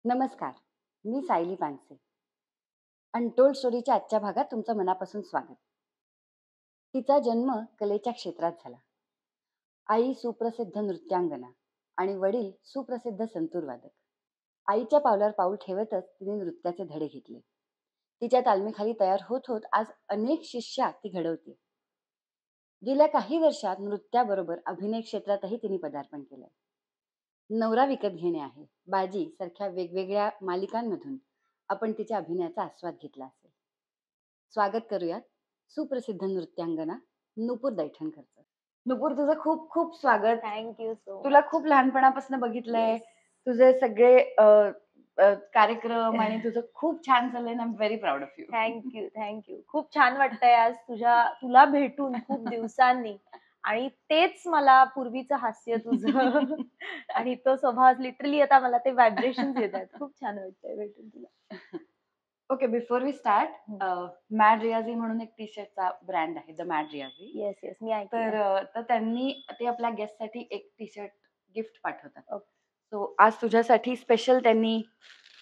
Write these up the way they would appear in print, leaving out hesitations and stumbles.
नमस्कार. मी सायली पानसे. अनटोल्ड स्टोरीच्या आजच्या भागात तुमचं मनापासून स्वागत. तिचा जन्म कलेच्या क्षेत्रात झाला. आई सुप्रसिद्ध नृत्यांगना आणि वडील सुप्रसिद्ध संतूर वादक. आईच्या पावलावर पाऊल ठेवतच तिने नृत्याचे धडे घेतले. तिच्या तालमीखाली तयार होत होत आज अनेक शिष्या ती घडवते. गेल्या काही वर्षात नृत्याबरोबर अभिनय क्षेत्रातही तिने पदार्पण केलंय. नवरा विकत घेणे आहे, बाजी सारख्या वेगवेगळ्या मालिकांमधून आपण तिच्या अभिनयाचा आस्वाद घेतला असेल. स्वागत करूयात सुप्रसिद्ध नृत्यांगना नुपूर दैठणकरचं. नुपूर, तुझं खूप खूप स्वागत. थँक्यू सो तुला खूप लहानपणापासून बघितलंय. Yes. तुझे सगळे कार्यक्रम आणि तुझं खूप छान चाललंय. I am very proud of you. Thank you. खूप छान वाटतंय आज तुला भेटून खूप दिवसांनी. आणि तेच मला पूर्वीचं हास्य तुझं आणि तो स्वभाव लिटरली आता मला ते व्हायब्रेशन्स येत आहेत. खूप छान वाटतंय भेटून तुला. Okay, before we start, mad Riyazi म्हणून एक टी शर्टचा ब्रँड आहे, द मॅड रियाझी. येस मी तर ऐकलं. तर त्यांनी ते आपल्या गेस्टसाठी एक टी शर्ट गिफ्ट पाठवतात. Okay. सो आज तुझ्यासाठी स्पेशल त्यांनी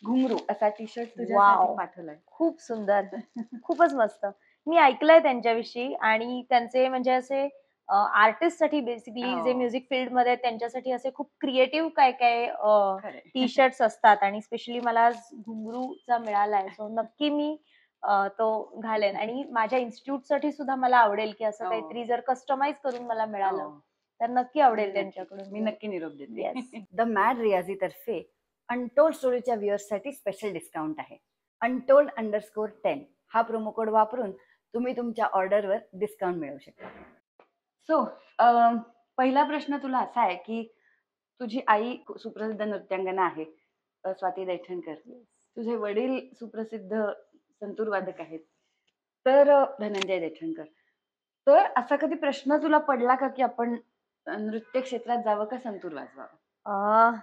घुंगरू असा टी शर्ट तुझ्यासाठी वाव, पाठवलाय. खूप सुंदर. खूपच मस्त. मी ऐकलंय त्यांच्याविषयी आणि त्यांचे म्हणजे असे आर्टिस्ट साठी बेसिकली जे हो. म्युझिक फील्ड मध्ये आहेत त्यांच्यासाठी असे खूप क्रिएटिव्ह काय काय खरंय. टी शर्ट्स असतात आणि स्पेशली मला आज घुंगरूचा मिळालाय. सो नक्की मी तो घालेन आणि माझ्या इन्स्टिट्यूट साठी सुद्धा मला आवडेल की असं हो. काहीतरी जर कस्टमाइज करून मला मिळालं हो. तर नक्की आवडेल मी त्यांच्याकडून. नक्की निरोप देते. येस. द मॅड रियाझी तर्फे अनटोल्ड स्टोरीच्या व्ह्युअर्ससाठी स्पेशल डिस्काउंट आहे. untold_10 हा प्रोमो कोड वापरून तुम्ही तुमच्या ऑर्डरवर डिस्काउंट मिळवू शकता. सो पहिला प्रश्न तुला असा आहे की तुझी आई सुप्रसिद्ध नृत्यांगना आहे, स्वाती दैठणकर. तुझे वडील सुप्रसिद्ध संतूर वादक आहेत, तर धनंजय दैठणकर. तर असा कधी प्रश्न तुला पडला का की आपण नृत्य क्षेत्रात जावं का संतूर वाजवावं? अ,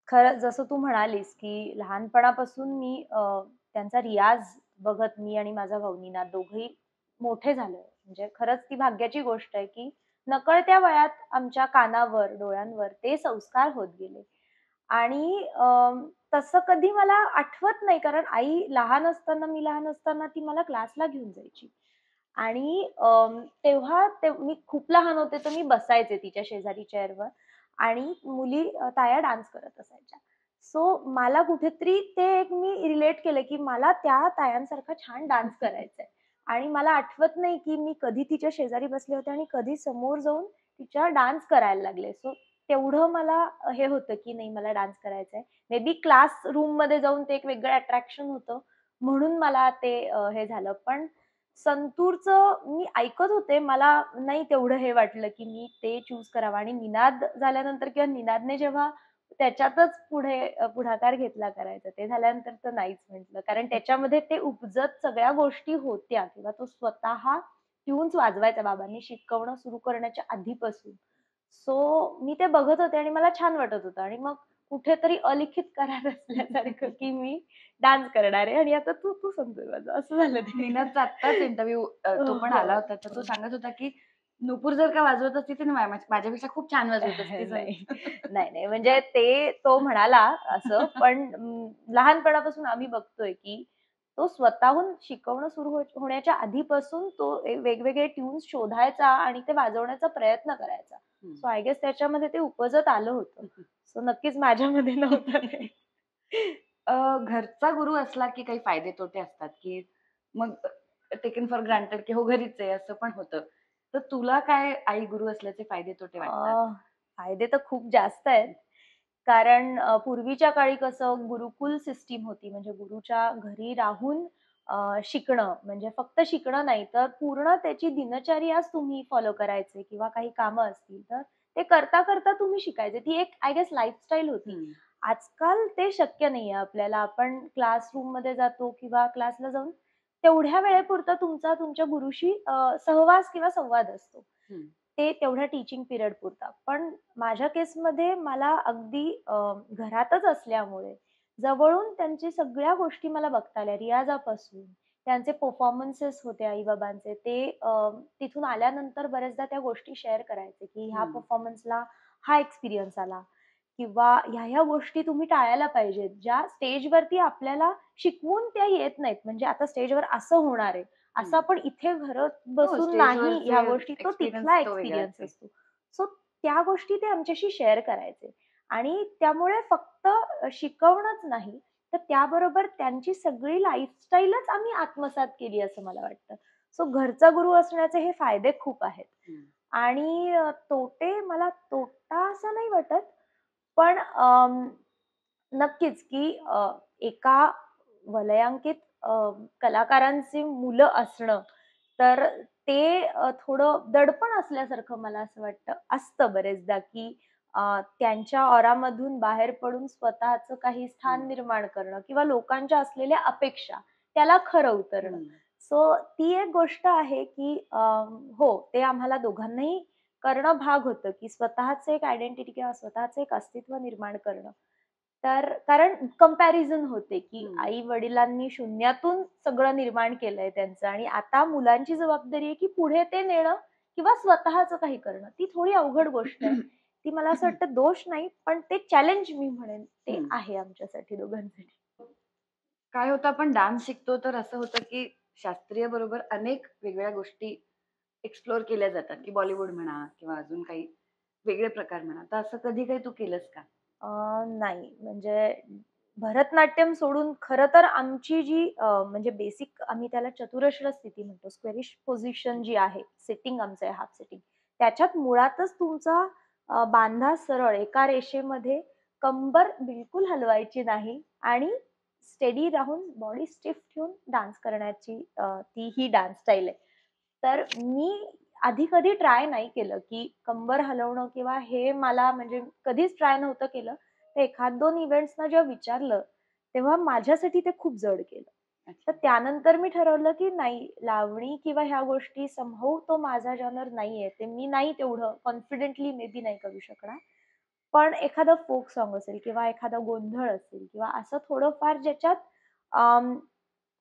खरं जसं तू म्हणालीस, की लहानपणापासून मी त्यांचा रियाज बघत मी आणि माझा भाऊ निनाद दोघंही मोठे झालोय. म्हणजे खरंच ती भाग्याची गोष्ट आहे, की नकळत्या वयात आमच्या कानावर, डोळ्यांवर ते संस्कार होत गेले. आणि तसं कधी मला आठवत नाही कारण आई मी लहान असताना ती मला क्लासला घेऊन जायची. आणि तेव्हा मी खूप लहान होते, तर मी बसायचे तिच्या शेजारी चेअरवर आणि मुली ताया डान्स करत असायच्या. सो मला कुठेतरी ते एक मी रिलेट केलं, की मला त्या तायांसारखा छान डान्स करायचा आहे. आणि मला आठवत नाही, की मी कधी तिच्या शेजारी बसले होते आणि कधी समोर जाऊन तिच्या डान्स करायला लागले. सो तेवढं मला हे होतं, की नाही मला डान्स करायचा आहे. मे बी क्लास रूममध्ये जाऊन ते एक वेगळं अट्रॅक्शन होतं. म्हणून मला ते हे झालं. पण संतूरचं मी ऐकत होते. मला नाही तेवढं हे वाटलं, की मी ते चूज करावं आणि निनाद झाल्यानंतर किंवा निनादने जेव्हा त्याच्यातच पुढे पुढाकार घेतला करायचा, ते झाल्यानंतर तर नाहीच म्हटलं. कारण त्याच्यामध्ये ते उपजत सगळ्या गोष्टी होत्या किंवा तो स्वतः ट्यून्स वाजवायचा बाबांनी शिकवणं सुरू करण्याच्या आधीपासून. सो मी ते बघत होते आणि मला छान वाटत होतं आणि मग कुठेतरी अलिखित करार असल्यासारखं, की मी डान्स करणार आहे आणि आता तू तू संतूर वाजव असं झालं ते. मीनाचा आत्ताच इंटरव्ह्यू तो पण आला होता, तर तो सांगत होता की नुपूर जर का वाजवत असती तर माझ्यापेक्षा खूप छान वाजवत असती. नाही. नाही. म्हणजे तो म्हणाला असं, पण लहानपणापासून आम्ही बघतोय, की तो स्वतःहून शिकवणं सुरू होण्याच्या आधीपासून तो वेगवेगळे ट्यून्स शोधायचा आणि ते वाजवण्याचा प्रयत्न करायचा. सो आय गेस त्याच्यामध्ये ते उपजत आलं होतं. सो नक्कीच माझ्यामध्ये नव्हतं ते. घरचा गुरु असला की काही फायदे तोटे असतात, की मग टेकन फॉर ग्रांटेड की हो घरीच आहे असं पण होतं. तर तुला काय आई गुरु असल्याचे फायदे तोटे वाटतात? फायदे तर खूप जास्त आहेत. कारण पूर्वीच्या काळी कसं गुरुकुल सिस्टीम होती. म्हणजे गुरुच्या घरी राहून शिकणं म्हणजे फक्त शिकणं नाही, तर पूर्ण त्याची दिनचर्याच तुम्ही फॉलो करायचे किंवा काही कामं असतील, तर ते करता तुम्ही शिकायचे. ती एक आय गेस लाईफस्टाईल होती. आजकाल ते शक्य नाहीये आपल्याला. आपण क्लासरूममध्ये जातो किंवा क्लासला जाऊन तेवढ्या वेळेपुरता तुमचा तुमच्या गुरुशी सहवास किंवा संवाद असतो. ते तेवढ्या टीचिंग पिरियड पुरता. पण माझ्या केसमध्ये मला अगदी घरातच असल्यामुळे जवळून त्यांची सगळ्या गोष्टी मला बघता आल्या. रियाजापासून त्यांचे परफॉर्मन्सेस होते आई-बाबांचे. ते तिथून आल्यानंतर बऱ्याचदा त्या गोष्टी शेअर करायचे, की ह्या परफॉर्मन्सला हा एक्सपिरियन्स आला किंवा ह्या गोष्टी तुम्ही टाळायला पाहिजेत, ज्या स्टेजवरती आपल्याला शिकवून त्या येत नाहीत. म्हणजे आता स्टेजवर असं होणार आहे, असं हं. आपण इथे घरात हो, बसून नाही स्टेजवरचे ह्या गोष्टी, तो एक्सपिरियन्स तिथला तो वेगळाच एक्सपिरियन्स आहे. असतो. सो त्या गोष्टी ते आमच्याशी शेअर करायचे आणि त्यामुळे फक्त शिकवणंच नाही, तर त्याबरोबर त्यांची सगळी लाईफस्टाईलच आम्ही आत्मसात केली असं मला वाटतं. सो घरचा गुरु असण्याचे हे फायदे खूप आहेत. हं. आणि तोटे मला तोटा असं नाही वाटत. पण नक्कीच की एका वलयांकित कलाकारांची मुलं असणं, तर ते थोडं दडपण असल्यासारखं मला असं वाटतं. असतं बरेचदा की त्यांच्या ऑरामधून बाहेर पडून स्वतःचं काही हं. स्थान निर्माण करणं किंवा लोकांच्या असलेल्या अपेक्षा, त्याला खरं उतरणं. हं. सो ती एक गोष्ट आहे की हो, ते आम्हाला दोघांनाही करणं भाग होतं, की स्वतःचं एक आयडेंटिटी किंवा स्वतःचं एक अस्तित्व निर्माण करणं. तर कारण कंपॅरिझन होते, की हं. आई-वडिलांनी शून्यातून सगळं निर्माण केलंय त्यांचं आणि आता मुलांची जबाबदारी आहे, की पुढे ते नेणं किंवा स्वतःचं काही करणं. ती थोडी अवघड गोष्ट आहे. ती मला असं वाटतं दोष नाही, पण ते चॅलेंज मी म्हणेन ते हं. आहे आमच्यासाठी दोघांसाठी. काय होतं आपण डान्स शिकतो तर असं होतं, की शास्त्रीय बरोबर अनेक वेगळ्या गोष्टी एक्सप्लोर केल्या जातात, की बॉलिवूड म्हणा किंवा अजून काही वेगळे प्रकार म्हणा. तर असं कधी काही तू केलंस का? नाही. म्हणजे भरतनाट्यम सोडून खरं तर आमची जी म्हणजे बेसिक आम्ही त्याला चतुरश्र स्थिती म्हणतो. स्क्वेरिश पोझिशन जी आहे, सिटिंग आमचं आहे हाल्फ सिटिंग. त्याच्यात मुळातच तुमचा बांधा सरळ एका रेषेमध्ये, कंबर बिलकुल हलवायची नाही आणि स्टेडी राहून बॉडी स्टिफ ठेवून डान्स करण्याची ती ही डान्स स्टाईल आहे. तर मी आधी कधी ट्राय नाही केलं, की कंबर हलवणं किंवा हे मला म्हणजे कधीच ट्राय नव्हतं केलं. तर एखाद 2 इव्हेंट्सना जेव्हा विचारलं, तेव्हा माझ्यासाठी ते खूप जड गेलं. तर अच्छा. त्यानंतर मी ठरवलं, की नाही लावणी किंवा ह्या गोष्टी समहाऊ तो माझा जॉनर नाहीये. ते मी नाही तेवढं कॉन्फिडेंटली मे बी नाही करू शकणार. पण एखादं फोक सॉन्ग असेल किंवा एखादा गोंधळ असेल किंवा असं थोडंफार ज्याच्यात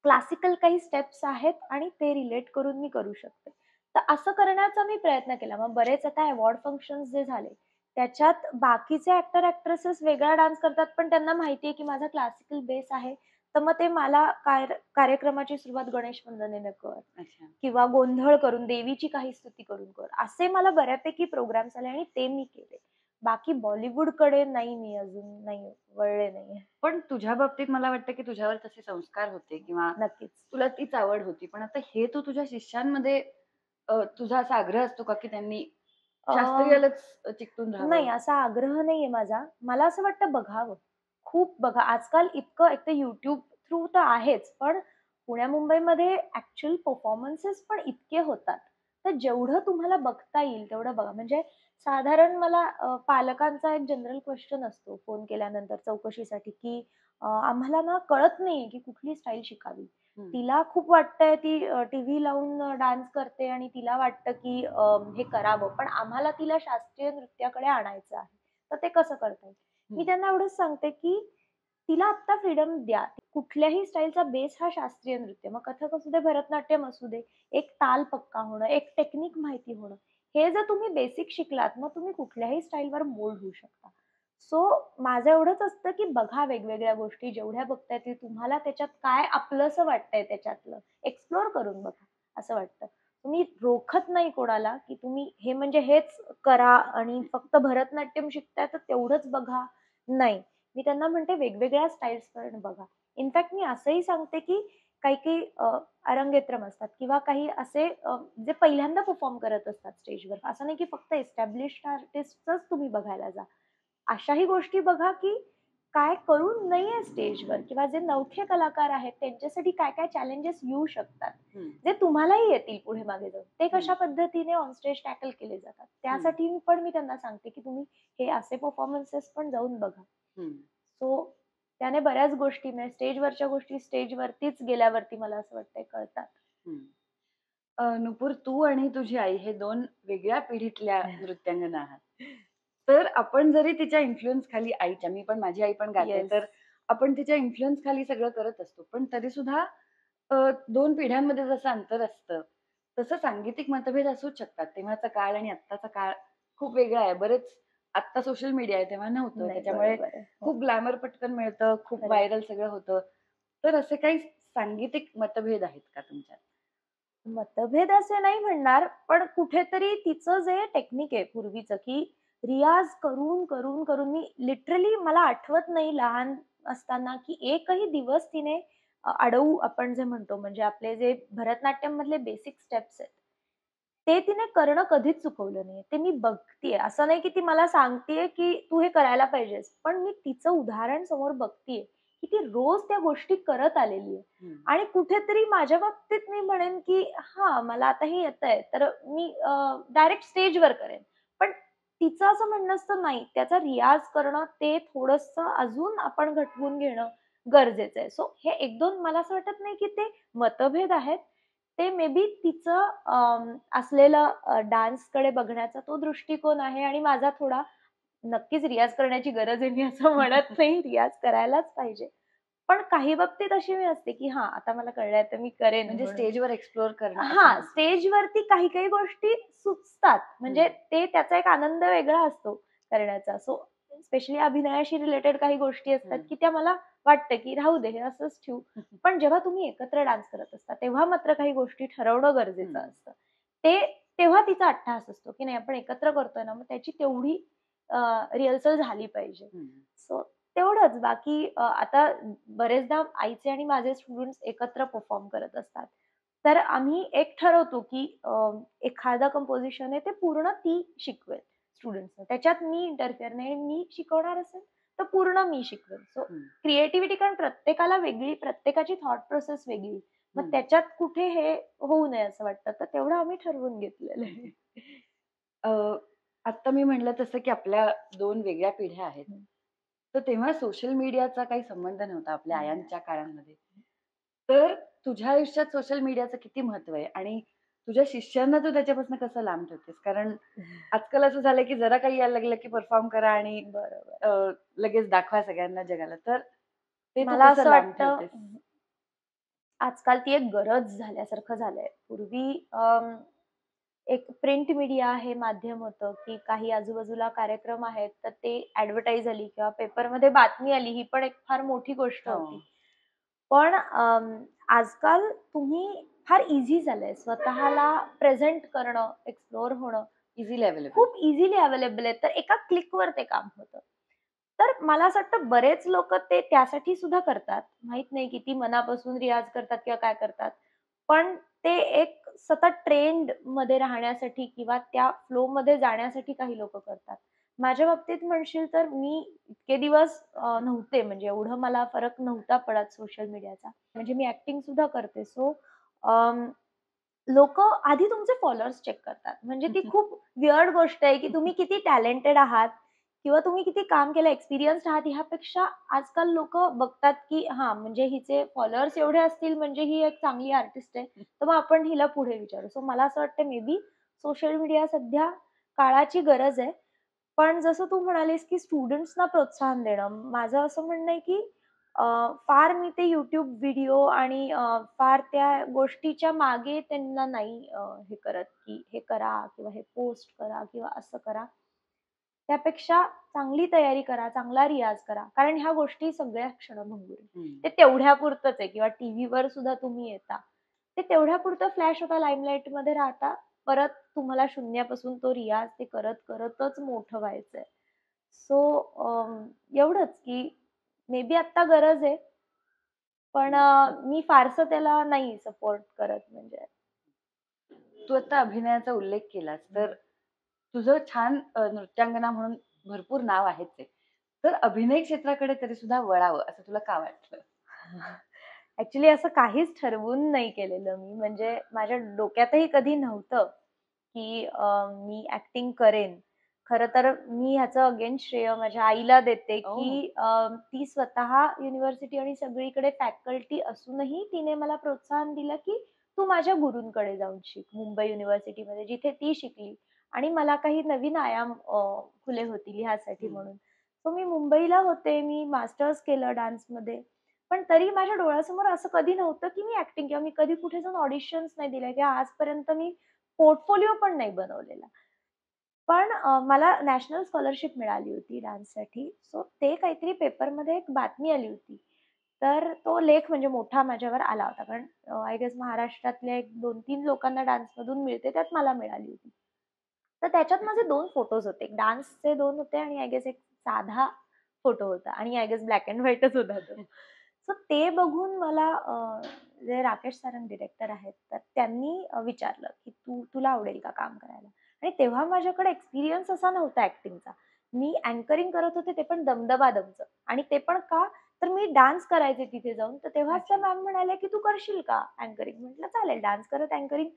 क्लासिकल काही स्टेप्स आहेत आणि ते रिलेट करून मी करू शकते. तर असं करण्याचा मी प्रयत्न केला. मग बरेच आता अवॉर्ड फंक्शन्स जे झाले, त्याच्यात बाकीचे ॲक्टर, ॲक्ट्रेसेस वेगळा डान्स करतात, पण त्यांना माहिती आहे, की माझा क्लासिकल बेस आहे. तर मग ते मला कार्यक्रमाची सुरुवात गणेश वंदनेने कर अच्छा. किंवा गोंधळ करून, देवीची काही स्तुती करून कर. असे मला बऱ्यापैकी प्रोग्राम्स आले आणि ते मी केले. बाकी बॉलिवूडकडे नाही मी अजून नाही वळले नाहीये. पण तुझ्या बाबतीत मला वाटतं, की तुझ्यावर तसे संस्कार होते किंवा नक्कीच. तुला तीच आवड होती. पण आता हे तू तुझ्या शिष्यांमध्ये तुझा असा आग्रह असतो का, की त्यांनी अ शास्त्रीयलाच चिकटून नाही, राहावं? असा आग्रह नाहीये माझा. मला असं वाटतं बघावं. खूप बघा, आजकाल इतकं एकतर YouTube थ्रू तर आहेच, पण पुण्या-मुंबईमध्ये ॲक्चुअल परफॉर्मन्सेस पण इतके होतात. तर जेवढं तुम्हाला बघता येईल तेवढं बघा. म्हणजे साधारण मला पालकांचा एक जनरल क्वेश्चन असतो फोन केल्यानंतर चौकशीसाठी, की आम्हाला ना कळत नाहीये, की कुठली स्टाईल शिकावी. हं. तिला खूप वाटतंय ती टीव्ही लावून डान्स करते आणि तिला वाटतं, की हे करावं. पण आम्हाला तिला शास्त्रीय नृत्याकडे आणायचं आहे. तर ते कसं करता येईल? मी हं. त्यांना एवढंच सांगते, की तिला आत्ता फ्रीडम द्या. कुठल्याही स्टाईलचा बेस हा शास्त्रीय नृत्य. मग कथक असू दे, भरतनाट्यम असू दे. एक ताल पक्का होणं, एक टेक्निक माहिती होणं. हे जर तुम्ही बेसिक शिकलात, मग तुम्ही कुठल्याही स्टाईलवर मोल्ड होऊ शकता. सो माझं एवढंच असतं, की बघा वेगवेगळ्या गोष्टी जेवढ्या बघताय ते तुम्हाला त्याच्यात काय आपलंसं वाटतंय त्याच्यातलं, एक्सप्लोर करून बघा, असं वाटतं. तुम्ही रोखत नाही कोणाला, की तुम्ही हे म्हणजे हेच करा आणि फक्त भरतनाट्यम शिकताय तर तेवढंच बघा. नाही. मी त्यांना म्हणते वेगवेगळ्या स्टाईल्स पण बघा. इनफॅक्ट मी असंही सांगते, की काही-काही अरंगेत्रम असतात किंवा काही असे जे पहिल्यांदा परफॉर्म करत असतात स्टेजवर. असं नाही, की फक्त एस्टॅब्लिश्ड आर्टिस्टच तुम्ही बघायला जा. अशाही गोष्टी बघा, की काय करू नये स्टेजवर किंवा जे नवखे कलाकार आहेत त्यांच्यासाठी काय-काय चॅलेंजेस येऊ शकतात. हं. जे तुम्हालाही येतील पुढे मागे जाऊन. ते हं. कशा पद्धतीने ऑन स्टेज टॅकल केले जातात. हं. त्यासाठी पण मी त्यांना सांगते, की तुम्ही हे असे परफॉर्मन्सेस पण जाऊन बघा. हं. सो त्याने बऱ्याच गोष्टी म्हणजे स्टेजवरच्या गोष्टी स्टेजवरतीच गेल्यावरती मला असं वाटतंय कळतात. हं. नुपूर तू आणि तुझी आई हे 2 वेगळ्या पिढीतल्या नृत्यांगना आहात. तर आपण जरी तिच्या इन्फ्लुअन्स खाली आईच्या, मी पण माझी आई पण गाते, येस. तर आपण तिच्या इन्फ्लुअन्स खाली सगळं करत असतो. पण तरीसुद्धा 2 पिढ्यांमध्ये जसं अंतर असतं, तसं सांगीतिक मतभेद असूच शकतात. तेव्हाचा काळ आणि आत्ताचा काळ खूप वेगळा आहे. बरेच आत्ता सोशल मीडिया आहे तेव्हा नव्हतं. नाही, त्याच्यामुळे बरोबर आहे. हो, खूप ग्लॅमर पटकन मिळतं, खूप खरं आहे. व्हायरल सगळं होतं. तर असे काही सांगीतिक मतभेद आहेत का तुमच्यात? मतभेद असे नाही म्हणणार, पण कुठेतरी तिचं जे टेक्निक आहे पूर्वीचं, की रियाज करून, करून, करून मी लिटरली मला आठवत नाही लहान असताना, की एकही दिवस तिने आडवू आपण जे म्हणतो म्हणजे आपले जे भरतनाट्यममधले बेसिक स्टेप्स आहेत, ते तिने करणं कधीच चुकवलं नाहीये. ते मी बघतीये. असं नाही की ती मला सांगतीये, की "तू हे करायला पाहिजेस." पण मी तिचं उदाहरण समोर बघतीये, की ती रोज त्या गोष्टी करत आलेली आहे. हं. आणि कुठेतरी माझ्या बाबतीत मी म्हणेन, की हां, मला आता हे येतंय, तर मी डायरेक्ट स्टेजवर करेन. पण तिचं असं म्हणणं असतं, नाही, त्याचा रियाज करणं, ते थोडंसं अजून आपण घटवून घेणं गरजेचं आहे. सो हे 1-2 मला असं वाटत नाही, की ते मतभेद आहेत. ते मे बी तिचं असलेलं डान्सकडे बघण्याचा तो दृष्टिकोन आहे आणि माझा थोडा नक्कीच रियाज करण्याची गरज आहे, मी असं म्हणत नाही, रियाज करायलाच पाहिजे. पण काही बाबतीत अशी मी असते, की हां, आता मला कळलंय तर मी करेन म्हणजे म्हणून. स्टेजवर एक्सप्लोर करणं असं हां, म्हणता येईल. स्टेजवरती काही-काही गोष्टी सुचतात. हं, म्हणजे ते त्याचा एक आनंद वेगळा असतो करण्याचा. सो स्पेशली अभिनयाशी रिलेटेड काही गोष्टी असतात, हं. की त्या मला वाटतं, की राहू दे, हे असंच ठेवू. पण जेव्हा तुम्ही एकत्र डान्स करत असता, तेव्हा मात्र काही गोष्टी ठरवणं गरजेचं हं, असतं. ते तेव्हा तिचा अट्टहास असतो, की नाही आपण एकत्र करतोय ना, मग त्याची तेवढी रिहर्सल झाली पाहिजे. हं. सो तेवढंच. बाकी आता बरेचदा आईचे आणि माझे स्टुडंट्स एकत्र परफॉर्म करत असतात. तर आम्ही एक ठरवतो, की एखादं कंपोझिशन आहे ते पूर्ण ती शिकवेल स्टुडंट्सना. त्याच्यात मी इंटरफिअर नाही. मी शिकवणार असेल, तर पूर्ण मी शिकवेन. सो हं, क्रिएटिव्हिटी कारण प्रत्येकाला वेगळी, प्रत्येकाची थॉट प्रोसेस वेगळी. मग हं. त्याच्यात कुठे हे होऊ नये असं वाटतं. तर तेवढं आम्ही ठरवून घेतलेलं आहे. अ, आत्ता मी म्हटलं तसं की आपल्या 2 वेगळ्या पिढ्या आहेत. हं. तर तेव्हा सोशल मीडियाचा काही संबंध नव्हता आपल्या हं. आयांच्या काळामध्ये. तर तुझ्या आयुष्यात सोशल मीडियाचं किती महत्त्व आहे आणि तुझ्या शिष्यांना तू त्याच्यापासून कसं लांब ठेवतेस? कारण आजकाल असं झालंय की जरा काही यायला लागलं की परफॉर्म करा आणि बरोबर. अ, लगेच दाखवा सगळ्यांना जगाला. तर ते तू मला कसं असं लांब वाटतं ठेवतेस? आजकाल ती एक गरज झाल्यासारखं झालंय. पूर्वी एक प्रिंट मीडिया हे माध्यम होतं, की काही आजूबाजूला कार्यक्रम आहेत, तर ते ॲडव्हर्टाइज आली किंवा पेपरमध्ये बातमी आली, ही पण एक फार मोठी गोष्ट हो. होती. पण आजकाल तुम्ही फार ईझी झालंय स्वतःला प्रेझेंट करणं, एक्सप्लोर होणं इझिली अवेलेबल. खूप इझिली अवेलेबल आहे. तर एका क्लिकवर ते काम होतं. तर मला असं वाटतं बरेच लोकं ते त्यासाठी सुद्धा करतात. माहीत नाही किती मनापासून रियाज करतात किंवा काय करतात. पण ते एक सतत ट्रेंडमध्ये राहण्यासाठी किंवा त्या फ्लोमध्ये जाण्यासाठी काही लोकं करतात. माझ्या बाबतीत म्हणशील तर मी इतके दिवस नव्हते म्हणजे एवढं मला फरक नव्हता पडत सोशल मीडियाचा. म्हणजे मी ॲक्टिंग सुद्धा करते. सो लोकं आधी तुमचे फॉलोअर्स चेक करतात. म्हणजे ती खूप वियर्ड गोष्ट आहे, की तुम्ही किती टॅलेंटेड आहात किंवा तुम्ही किती काम केलं, एक्सपिरियन्स्ड आहात ह्यापेक्षा आजकाल लोकं बघतात, की हां, म्हणजे हिचे फॉलोअर्स एवढे असतील म्हणजे ही एक चांगली आर्टिस्ट आहे. तर मग आपण हिला पुढे विचारू. सो मला असं वाटतं मे बी सोशल मीडिया सध्या काळाची गरज आहे. पण जसं तू म्हणालीस, की स्टुडंट्सना प्रोत्साहन देणं. माझं असं म्हणणं आहे, की अ, फार मी ते YouTube व्हिडिओ आणि फार त्या गोष्टीच्या मागे त्यांना नाही हे करत, की हे करा किंवा हे पोस्ट करा किंवा असं करा. त्यापेक्षा चांगली तयारी करा, चांगला रियाज करा. कारण ह्या गोष्टी सगळ्या क्षणभंगुर आहेत. हं. ते तेवढ्यापुरतंच आहे किंवा टीव्हीवर सुद्धा तुम्ही येता. ते तेवढ्यापुरतं फ्लॅश होता लाईमलाईटमध्ये राहता. परत तुम्हाला शून्यापासून तो रियाज ते करत, करतच मोठं व्हायचंय. सो एवढंच की मे बी आत्ता गरज आहे. पण हं. मी फारसं त्याला नाही सपोर्ट करत म्हणजे. तू आता अभिनयाचा उल्लेख केलास, तर तुझं छान नृत्यांगना म्हणून भरपूर नाव आहेच आहे. तर अभिनय क्षेत्राकडे तरी सुद्धा वळावं असं तुला का वाटलं? ॲक्चुअली असं काहीच ठरवून नाही केलेलं मी. म्हणजे माझ्या डोक्यातही कधी नव्हतं, की मी ॲक्टिंग करेन. खरं तर मी ह्याचं अगेन श्रेय माझ्या आईला देते, ओह! की ती स्वतः युनिव्हर्सिटी आणि सगळीकडे फॅकल्टी असूनही तिने मला प्रोत्साहन दिलं, की "तू माझ्या गुरूंकडे जाऊन शिक." मुंबई युनिव्हर्सिटीमध्ये जिथे ती शिकली आणि मला काही नवीन आयाम खुले होतील ह्यासाठी हं. म्हणून. सो मी मुंबईला होते. मी मास्टर्स केलं डान्समध्ये. पण तरी माझ्या डोळ्यासमोर असं कधी नव्हतं, की मी ॲक्टिंग किंवा मी कधी कुठे जाऊन ऑडिशन्स नाही दिल्या किंवा आजपर्यंत मी पोर्टफोलिओ पण नाही बनवलेला. पण मला नॅशनल स्कॉलरशिप मिळाली होती डान्ससाठी. सो ते काहीतरी पेपरमध्ये एक बातमी आली होती. तर तो लेख म्हणजे मोठा माझ्यावर आला होता. कारण आय गेस महाराष्ट्रातल्या एक 2-3 लोकांना डान्समधून मिळते, त्यात मला मिळाली होती. तर त्याच्यात माझे 2 फोटोज होते. एक डान्सचे 2 होते आणि आय गेस एक साधा फोटो होता आणि आय गेस ब्लॅक एंड व्हाईटच होता तो. सो ते बघून मला जे राकेश सारंग डिरेक्टर आहेत, तर त्यांनी विचारलं, की तुला आवडेल का काम करायला?" आणि तेव्हा माझ्याकडे एक्सपिरियन्स असा नव्हता ॲक्टिंगचा. मी अँकरिंग करत होते ते पण दमदमादमचं आणि ते पण का? तर मी डान्स करायचे तिथे जाऊन. तर तेव्हाच त्या अच्छा. मॅम म्हणाल्या, की "तू करशील का अँकरिंग?" म्हटलं, "चालेल." डान्स करत अँकरिंग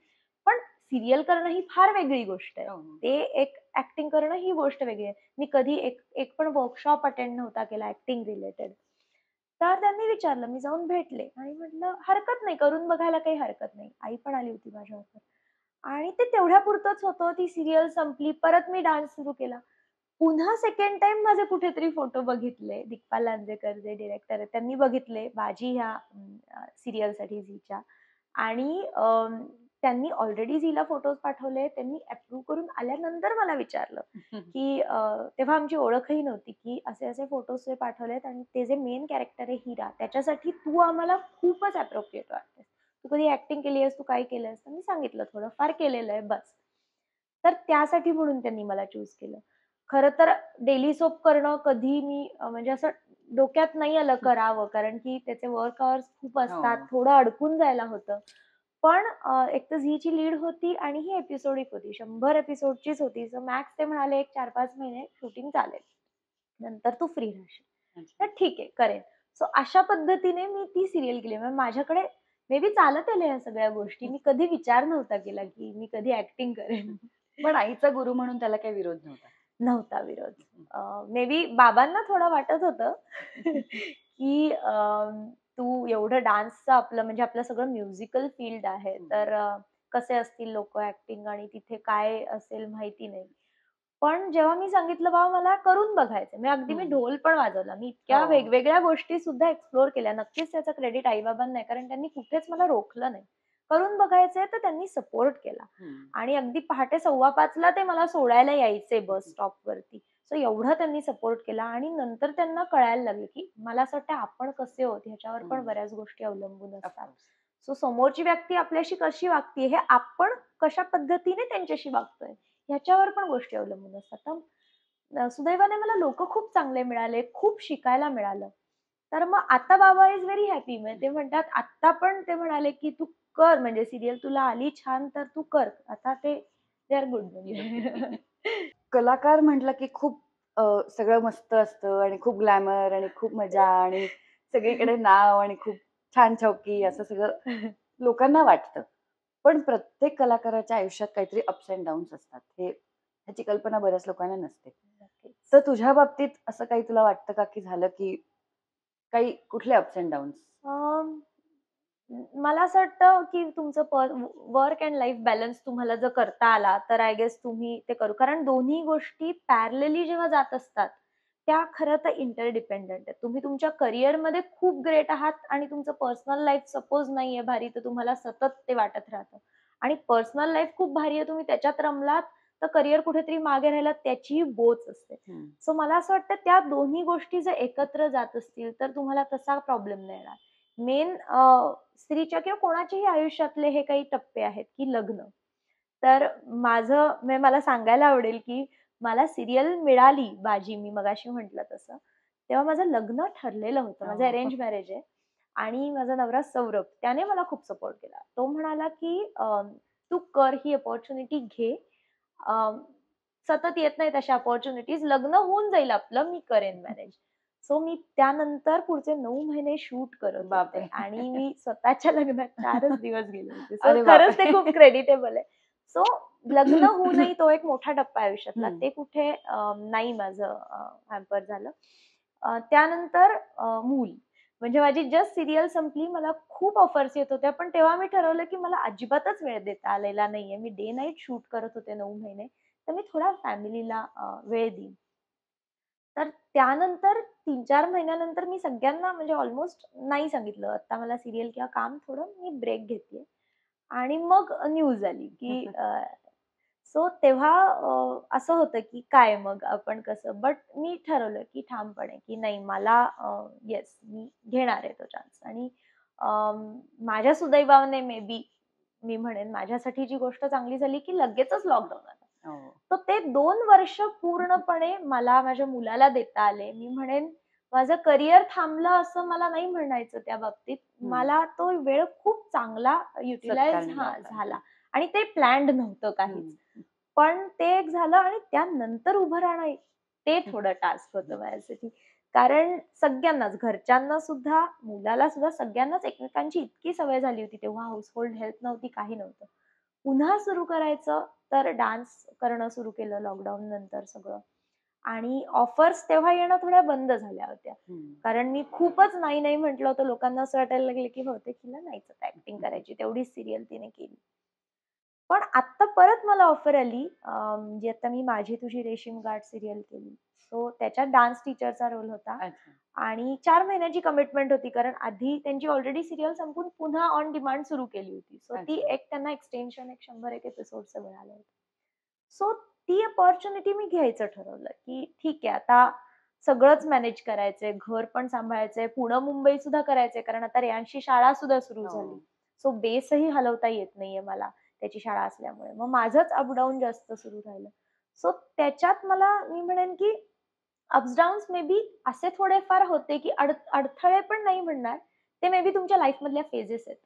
पण सीरियल करणं ही फार वेगळी गोष्ट आहे. हो, हो. ते एक ॲक्टिंग करणं ही गोष्ट वेगळी आहे. मी कधी एक एक पण वर्कशॉप अटेंड नव्हता केला ॲक्टिंग रिलेटेड. तर त्यांनी विचारलं, मी जाऊन भेटले आणि म्हटलं, "हरकत नाही, करून बघायला काही हरकत नाही." आई पण आली होती माझ्याबरोबर आणि ते तेवढ्यापुरतंच होतं. ती सीरियल संपली. परत मी डान्स सुरू केला. पुन्हा सेकंड टाईम माझे कुठेतरी फोटो बघितले. दिग्पाल लांजेकर जे डिरेक्टर आहेत, त्यांनी बघितले बाजी ह्या सीरियलसाठी झीच्या आणि त्यांनी ऑलरेडी झीला फोटोज पाठवले. त्यांनी अप्रूव्ह करून आल्यानंतर मला विचारलं, की तेव्हा आमची ओळखही नव्हती, की असे-असे फोटोज ते पाठवलेत आणि ते जे मेन कॅरेक्टर आहे हिरा, त्याच्यासाठी तू आम्हाला खूपच अप्रोप्रिएट वाटतेस. तू कधी ॲक्टिंग केली आहेस, तू काय केलंस? तर मी सांगितलं थोडंफार केलेलं आहे बस. तर त्यासाठी म्हणून त्यांनी मला चूज केलं. खरं तर डेली सोप करणं कधी मी म्हणजे असं डोक्यात नाही आलं करावं, कारण की त्याचे वर्क अवर्स खूप असतात. हो. थोडं अडकून जायला होतं. पण एक तर झीची लीड होती आणि ही एपिसोडिक होती. 100 एपिसोडचीच होती. सो मॅक्स ते म्हणाले एक 4-5 महिने शूटिंग चालेल. नंतर तू फ्री राहशील. अच्छा. तर ठीक आहे, करेन. सो अशा पद्धतीने मी ती सीरियल केली. म्हणजे माझ्याकडे मे बी चालत आल्या ह्या सगळ्या गोष्टी. मी कधी विचार नव्हता केला, की मी कधी ॲक्टिंग करेन. पण आईचा गुरु म्हणून त्याला काही विरोध नव्हता. नव्हता विरोध. मे बी बाबांना थोडं वाटत होतं, की तू एवढं डान्सचं आपलं म्हणजे आपलं सगळं म्युझिकल फील्ड आहे. तर कसे असतील लोकं ॲक्टिंग आणि तिथे काय असेल माहिती नाही. पण जेव्हा मी सांगितलं, "बाबा मला करून बघायचंय." म्हणजे अगदी मी हं. ढोल पण वाजवला. मी इतक्या हो. वेगवेगळ्या गोष्टी सुद्धा एक्सप्लोर केल्या. नक्कीच त्याचं क्रेडिट आई-बाबांना आहे, कारण त्यांनी कुठेच मला रोखलं नाही. करून बघायचंय तर त्यांनी सपोर्ट केला. हं. आणि अगदी पहाटे 4:15ला ते मला सोडायला यायचे बस स्टॉपवरती. सो एवढं त्यांनी सपोर्ट केला आणि नंतर त्यांना कळायला लागलं, की मला असं वाटतं आपण कसे आहोत ह्याच्यावर पण हं. बऱ्याच गोष्टी अवलंबून ऑफ असतात. कोर्स. सो समोरची व्यक्ती आपल्याशी कशी वागतीये हे आपण कशा पद्धतीने त्यांच्याशी वागतोय ह्याच्यावर पण गोष्टी अवलंबून असतात. तर सुदैवाने मला लोकं खूप चांगले मिळाले, खूप शिकायला मिळालं. तर मग आता बाबा इज व्हेरी हॅपी. म्हणजे ते म्हणतात आत्ता पण ते म्हणाले, की "तू कर म्हणजे सीरियल तुला आली छान तर तू कर." आता ते दे आर गुड म्हणजे. कलाकार म्हटलं की खूप सगळं मस्त असतं आणि खूप ग्लॅमर आणि खूप मजा आणि सगळीकडे नाव आणि खूप छान-छौकी असं सगळं लोकांना वाटतं. पण प्रत्येक कलाकाराच्या आयुष्यात काहीतरी अप्स एंड डाउन्स असतात. ह्याची कल्पना बऱ्याच लोकांना नसते. नक्कीच. तर तुझ्या बाबतीत असं काही तुला वाटतं का, की झालं की काही कुठले अप्स एंड डाउन्स? अं, मला असं वाटतं, की तुमचं वर्क एंड लाईफ बॅलन्स तुम्हाला जर करता आला, तर आय गेस तुम्ही ते करू कारण दोन्ही गोष्टी पॅरलली जेव्हा जात असतात, त्या खरं तर इंटरडिपेंडंट आहेत. तुम्ही तुमच्या करिअरमध्ये खूप ग्रेट आहात आणि तुमचं पर्सनल लाईफ सपोज नाहीये भारी, तर तुम्हाला सतत ते वाटत राहतं. आणि पर्सनल लाईफ खूप भारी आहे, तुम्ही त्याच्यात रमलात, तर करिअर कुठेतरी मागे राहिलं त्याचीही बोच असते. हं. सो मला असं वाटतं त्या दोन्ही गोष्टी जर एकत्र जात असतील, तर तुम्हाला तसा प्रॉब्लेम नाही येणार. मेन स्त्रीच्या किंवा कोणाच्याही आयुष्यातले हे काही टप्पे आहेत, की लग्न. तर माझं म्हणजे मला सांगायला आवडेल, की मला सीरियल मिळाली बाजी मी मगाशी म्हटलं तसं. तेव्हा माझं लग्न ठरलेलं होतं. माझं हो. अरेंज मॅरेज आहे आणि माझा नवरा सौरभ त्याने मला खूप सपोर्ट केला. तो म्हणाला, की "तू कर ही अपॉर्च्युनिटी घे. अ, सतत येत नाहीत अशा अपॉर्च्युनिटीज. लग्न होऊन जाईल आपलं, मी करेन मॅनेज." सो मी त्यानंतर पुढचे 9 महिने शूट करत होते बापरे! आणि मी स्वतःच्या लग्नात 4च दिवस गेले होते. सो अरे खरंच ते बापरे! खूप क्रेडिटेबल आहे. सो लग्न होऊनही तो एक मोठा टप्पा आयुष्यातला. हं. ते कुठे नाही माझं हॅम्पर झालं. त्यानंतर मूल. म्हणजे माझी जस्ट सीरियल संपली. मला खूप ऑफर्स येत होत्या. पण तेव्हा मी ठरवलं, की मला अजिबातच वेळ देता आलेला नाहीये. मी डे नाईट शूट करत होते 9 महिने. तर मी थोडा फॅमिलीला वेळ देईन. तर त्यानंतर 3-4 महिन्यानंतर मी सगळ्यांना म्हणजे ऑलमोस्ट नाही सांगितलं, "आता मला सीरियल किंवा काम थोडं मी ब्रेक घेतेय." आणि मग न्यूज आली, की सो तेव्हा असं होतं की काय मग आपण कसं? बट मी ठरवलं की ठामपणे की नाही मला येस मी घेणार आहे तो चान्स आणि माझ्या सुदैवाने मे बी मी म्हणेन माझ्यासाठी जी गोष्ट चांगली झाली की लगेचच लॉकडाऊन आला. हो. तर ते 2 वर्ष पूर्णपणे मला माझ्या मुलाला देता आले. मी म्हणेन माझं करियर थांबलं असं मला नाही म्हणायचं त्या बाबतीत. हं. मला तो वेळ खूप चांगला युटिलाइज सत्कारणी लावला. झाला आणि ते प्लॅन्ड नव्हतं काहीच. हं. पण ते एक झालं आणि त्यानंतर उभं राहणं ते थोडं टास्क होतं माझ्यासाठी. कारण सगळ्यांनाच, घरच्यांना सुद्धा, मुलाला सुद्धा सगळ्यांनाच एकमेकांची इतकी सवय झाली होती. तेव्हा हाउसहोल्ड हेल्थ नव्हती, काही नव्हतं. पुन्हा सुरू करायचं तर डान्स करणं सुरू केलं लॉकडाऊन नंतर सगळं. आणि ऑफर्स तेव्हा येणं थोड्या बंद झाल्या होत्या. हं. कारण मी खूपच नाही, नाही म्हटलं होतं. लोकांना असं वाटायला लागलं की बहुतेक हिला नाहीच आता ॲक्टिंग करायची. तेवढीच सीरियल तिने केली. पण आत्ता परत मला ऑफर आली जी आता मी माझी तुझी रेशीम गाठ सीरियल केली. सो त्याच्यात डान्स टीचरचा रोल होता अच्छा. आणि 4 महिन्याची कमिटमेंट होती. कारण आधी त्यांची ऑलरेडी सीरियल संपून पुन्हा ऑन डिमांड सुरू केली होती. सो ती अच्छा. एक त्यांना एक्सटेन्शन 100 एपिसोड्सचं मिळालं होतं. सो ती अपॉर्च्युनिटी मी घ्यायचं ठरवलं, की ठीक आहे आता सगळंच मॅनेज करायचंय, घर पण सांभाळायचंय, पुणे-मुंबई सुद्धा करायचंय कारण आता रेयांशची शाळा सुद्धा सुरू झाली. हो. सो बेसही हलवता येत नाहीये मला त्याची शाळा असल्यामुळे. मग माझंच अप जास्त सुरू राहिलं. सो त्याच्यात मला मी म्हणेन, की अप्स डाउन्स मे बी असे थोडेफार होते, की अडथळे पण नाही म्हणणार. ते मे बी तुमच्या लाईफमधल्या फेजेस आहेत.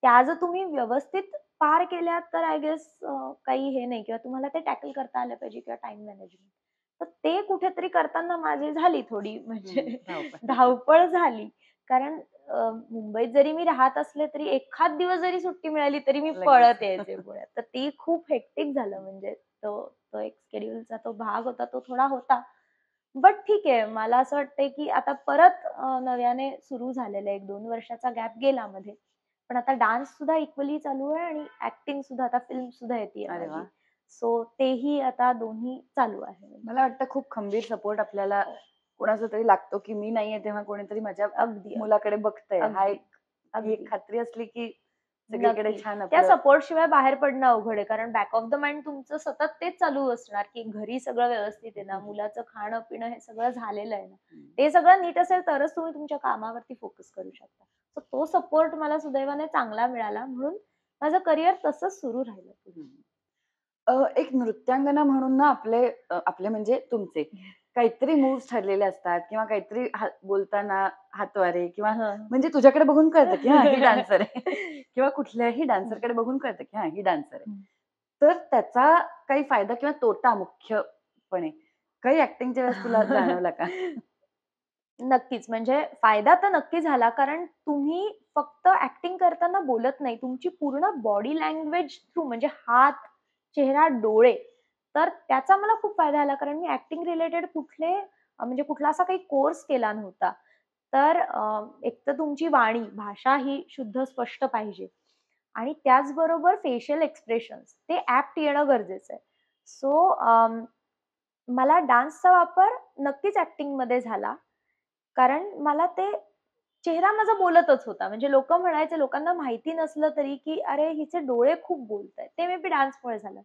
त्या जर तुम्ही व्यवस्थित पार केल्यात तर आय गेस काही हे नाही किंवा तुम्हाला ते टॅकल करता आलं पाहिजे किंवा टाईम मॅनेजमेंट. तर ते कुठेतरी करताना माझी झाली थोडी म्हणजे हं. धावपळ. धावपळ झाली. कारण मुंबईत जरी मी राहत असले तरी एखाद दिवस जरी सुट्टी मिळाली तरी मी लगेच. पळत यायचे पुण्यात. तर ते खूप हेक्टिक झालं म्हणजे तो तो एक शेड्यूलचा तो भाग होता तो थोडा होता. बट ठीक आहे. मला असं वाटतंय, की आता परत नव्याने सुरू झालेलं आहे. 1-2 वर्षाचा गॅप गेला मध्ये. पण आता डान्स सुद्धा इक्वली चालू आहे आणि ॲक्टिंग सुद्धा आता फिल्म सुद्धा येतीये अरे माझी. वाह! सो तेही आता दोन्ही चालू आहे म्हणजे. मला वाटतं खूप खंबीर सपोर्ट आपल्याला हो. कोणाचा तरी लागतो, की मी नाहीये तेव्हा कोणीतरी माझ्या अगदी, मुलाकडे बघतंय. अगदी, ही एक अगदी. खात्री असली, की सगळीकडे नक्कीच. छान त्या आपलं. सपोर्टशिवाय बाहेर पडणं अवघड आहे. कारण बॅक ऑफ द माइंड तुमचं सतत तेच चालू असणार, की घरी सगळं व्यवस्थित आहे ना, मुलाचं खाणं-पिणं हे सगळं झालेलं आहे ना. ते सगळं नीट असेल तरच तुम्ही तुमच्या कामावरती फोकस करू शकता. सो तो सपोर्ट मला सुदैवाने चांगला मिळाला म्हणून माझं करियर तसंच सुरू राहिलं पुढे. हं. एक नृत्यांगना म्हणून ना आपले म्हणजे तुमचे काहीतरी मूव्हज ठरलेले असतात किंवा काहीतरी बोलताना हातवारे किंवा हं. म्हणजे तुझ्याकडे बघून कळतं, की हां, ही डान्सर आहे किंवा कुठल्याही डान्सरकडे बघून कळतं, की हां, ही डान्सर आहे. तर त्याचा काही फायदा किंवा तोटा मुख्यपणे काही ॲक्टिंगच्या वेळेस तुला जाणवला का? नक्कीच. म्हणजे फायदा तर नक्की झाला कारण तुम्ही फक्त ॲक्टिंग करताना बोलत नाही. तुमची पूर्ण बॉडी लँग्वेज थ्रू म्हणजे हात, चेहरा, डोळे तर त्याचा मला खूप फायदा झाला कारण मी ॲक्टिंग रिलेटेड म्हणजे कुठला असा काही कोर्स केला नव्हता. तर एक तर तुमची वाणी, भाषा ही शुद्ध स्पष्ट पाहिजे आणि त्याचबरोबर फेशियल एक्सप्रेशन्स ते ॲप्ट येणं गरजेचं आहे. सो मला डान्सचा वापर नक्कीच ॲक्टिंगमध्ये झाला. कारण मला ते चेहरा माझा बोलतच होता. म्हणजे लोकं म्हणायचे, लोकांना माहिती नसलं तरी, की "अरे, हिचे डोळे खूप बोलतायत." ते मे बी डान्समुळे झालं.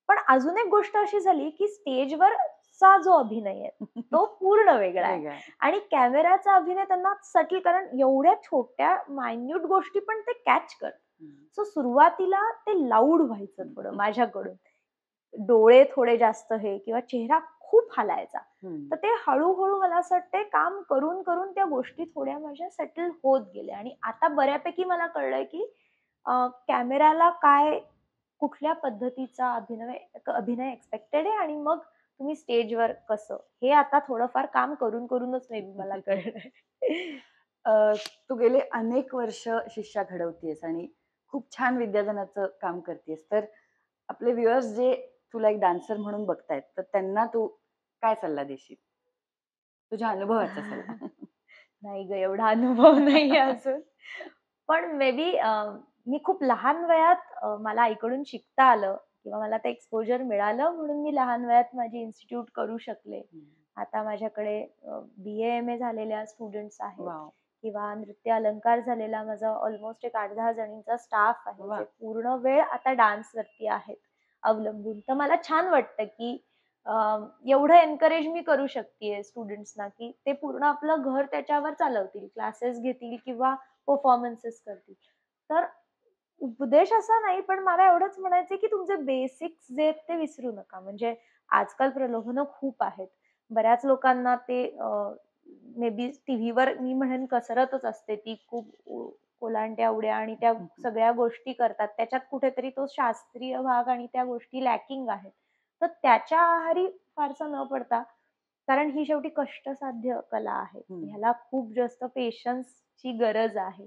पण अजून एक गोष्ट अशी झाली, की स्टेजवरचा जो अभिनय आहे, तो पूर्ण वेगळा आहे. वेगळा आहे. आणि कॅमेराचा अभिनय त्यांना सटल कारण एवढ्या छोट्या मायन्यूट गोष्टी पण ते कॅच करतात. हं. सो सुरुवातीला ते लाऊड व्हायचं हं. थोडं माझ्याकडून. डोळे थोडे जास्त हे किंवा चेहरा खूप हालायचा. हं. तर ते हळू-हळू मला असं वाटतंय काम करून त्या गोष्टी थोड्या माझ्या सेटल होत गेल्या आणि आता बऱ्यापैकी मला कळलंय, की कॅमेराला काय, कुठल्या पद्धतीचा अभिनय एक्स्पेक्टेड आहे आणि मग तुम्ही स्टेजवर कसं, हे आता थोडंफार काम करूनच मे बी मला कळलंय. अ, तू गेले अनेक वर्ष शिष्या घडवतीयेस आणि खूप छान विद्यादानाचं काम करतीयेस. तर आपले व्ह्युअर्स जे तुला एक डान्सर म्हणून बघतायत, तर त्यांना तू काय सल्ला देशील? तुझ्या अनुभवाचा सल्ला. नाही गं, एवढा अनुभव नाहीये अजून. पण मे बी मी खूप लहान वयात मला आईकडून शिकता आलं किंवा मला ते एक्सपोजर मिळालं म्हणून मी लहान वयात माझी इन्स्टिट्यूट करू शकले. हं. आता माझ्याकडे बी-ए, एम-ए झालेल्या स्टुडंट्स आहेत वॉव! किंवा नृत्य अलंकार झालेला माझा ऑलमोस्ट एक 8-10 जणींचा स्टाफ आहे, जे वाह! पूर्ण वेळ आता डान्सवरती आहेत. अवलंबून. तर मला छान वाटतं, की एवढं एन्करेज मी करू शकतेय स्टुडंट्सना, की ते पूर्ण आपलं घर त्याच्यावर चालवतील. क्लासेस घेतील किंवा परफॉर्मन्सेस करतील. तर उपदेश असा नाही, पण मला एवढंच म्हणायचंय, की तुमचे बेसिक्स जे आहेत ते विसरू नका. म्हणजे आजकाल प्रलोभनं खूप आहेत. बऱ्याच लोकांना ते मे बी टीव्हीवर मी म्हणेन कसरतच असते ती खूप ओलांड्या उड्या आणि त्या सगळ्या गोष्टी करतात. त्याच्यात कुठेतरी तो शास्त्रीय भाग आणि त्या गोष्टी लॅकिंग आहेत. तर त्याच्या आहारी फारसं न पडता, कारण ही शेवटी कष्टसाध्य कला आहे. ह्याला खूप जास्त पेशन्सची गरज आहे.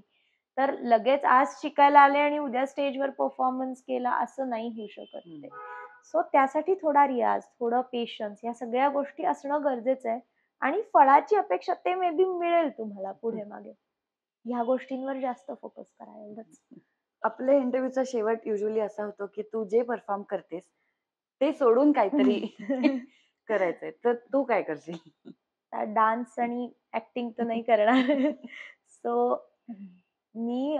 तर लगेच आज शिकायला आले आणि उद्या स्टेजवर परफॉर्मन्स केला असं नाही होऊ शकत ते. सो त्यासाठी थोडा रियाज, थोडं पेशन्स या सगळ्या गोष्टी असणं गरजेचं आहे आणि फळाची अपेक्षा ते मे बी मिळेल तुम्हाला पुढे मागे. ह्या गोष्टींवर जास्त फोकस करा एवढंच. आपल्या इंटरव्ह्यूचा शेवट युजली असा होतो, की तू जे परफॉर्म करतेस, ते सोडून काहीतरी करायचंय. तर तू काय करशील? डान्स आणि ॲक्टिंग तर नाही करणार. सो मी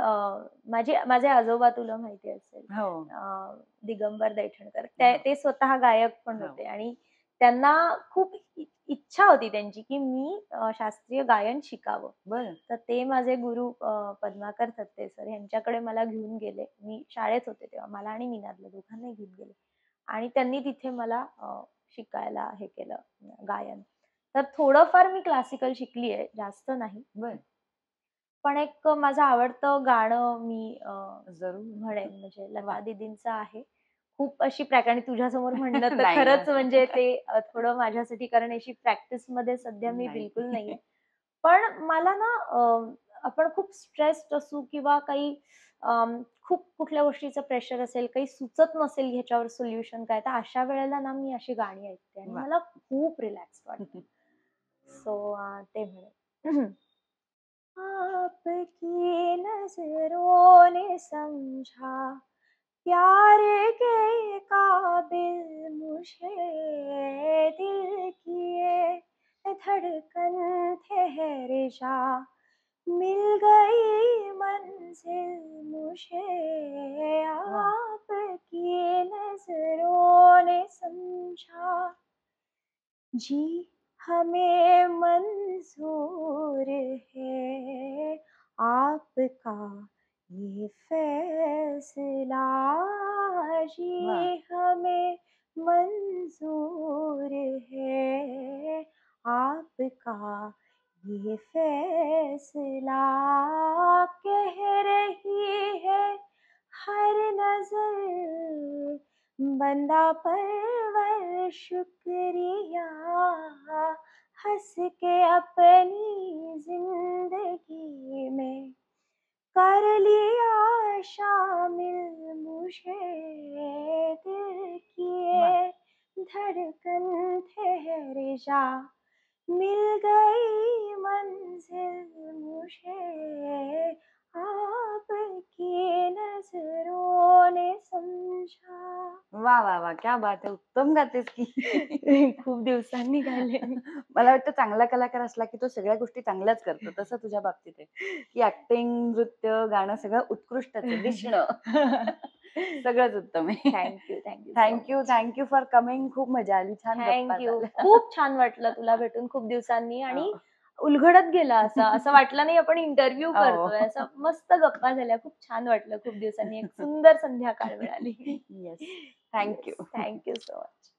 माझे आजोबा तुला माहिती असेल हो. दिगंबर दैठणकर. हो. ते स्वतः गायक पण हो. होते आणि त्यांना खूप इच्छा होती त्यांची, की मी शास्त्रीय गायन शिकावं. बरं. तर ते माझे गुरु पद्माकर थत्ते सर यांच्याकडे मला घेऊन गेले. मी शाळेत होते तेव्हा. मला आणि मीनाला दोघांनाही घेऊन गेले. आणि त्यांनी तिथे मला शिकायला हे केलं गायन. तर थोडंफार मी क्लासिकल शिकली आहे, जास्त नाही. बरं. पण एक माझं आवडतं गाणं मी जरूर. म्हणेन म्हणजे लता वाह! दीदींचं आहे. खूप अशी आणि तुझ्यासमोर म्हणणं तर नाही ना. खरंच म्हणजे ते थोडं माझ्यासाठी कारण अशी प्रॅक्टिसमध्ये सध्या मी नाही. बिलकुल नाहीये. पण मला ना आपण खूप स्ट्रेस्ड असू किंवा काही खूप कुठल्या गोष्टीचं प्रेशर असेल, काही सुचत नसेल ह्याच्यावर सोल्युशन काय, तर अशा वेळेला ना मी अशी गाणी ऐकते आणि वाह! मला खूप रिलॅक्स वाटतं. सो ते म्हणेन. आपकी नजरों ने समझा प्यार के काबिल मुझे दिल की ये धड़कन ठहर जा मिल गई मंजिल मुझे आपकी नजरों ने समझा जी हमें मंजूर है आपका ये फैसला वाह! जी हमें मंजूर है आपका ये फैसला कह रही है हर नजर बंदा परवर शुक्रिया हंस के अपनी जिंदगी में कर लिया शामिल मुझे दिल की वाह! ये धड़कन ठहर जा मिल गई मंजिल मुझे आपकी नजरों ने समझा. वाह, वाह, वाह! क्या बात है! उत्तम गातेस की. खूप दिवसांनी गायले मी. मला वाटतं चांगला कलाकार असला, की तो सगळ्या गोष्टी चांगल्याच करतो. तसं तुझ्या बाबतीत आहे, की ॲक्टिंग, नृत्य, गाणं सगळं उत्कृष्टच आहे. दिसणं सगळंच उत्तम आहे. Thank you, thank you so thank you, much. Thank you for coming. खूप मजा आली. छान गप्पा थँक यू. झाल्या. खूप छान वाटलं तुला भेटून खूप दिवसांनी आणि हो. उलगडत गेला असं वाटलं नाही आपण इंटरव्ह्यू हो. करतोय. असं मस्त गप्पा झाल्या. खूप छान वाटलं खूप दिवसांनी. एक सुंदर संध्याकाळ मिळाली. Yes. Thank yes. You. Thank you so much.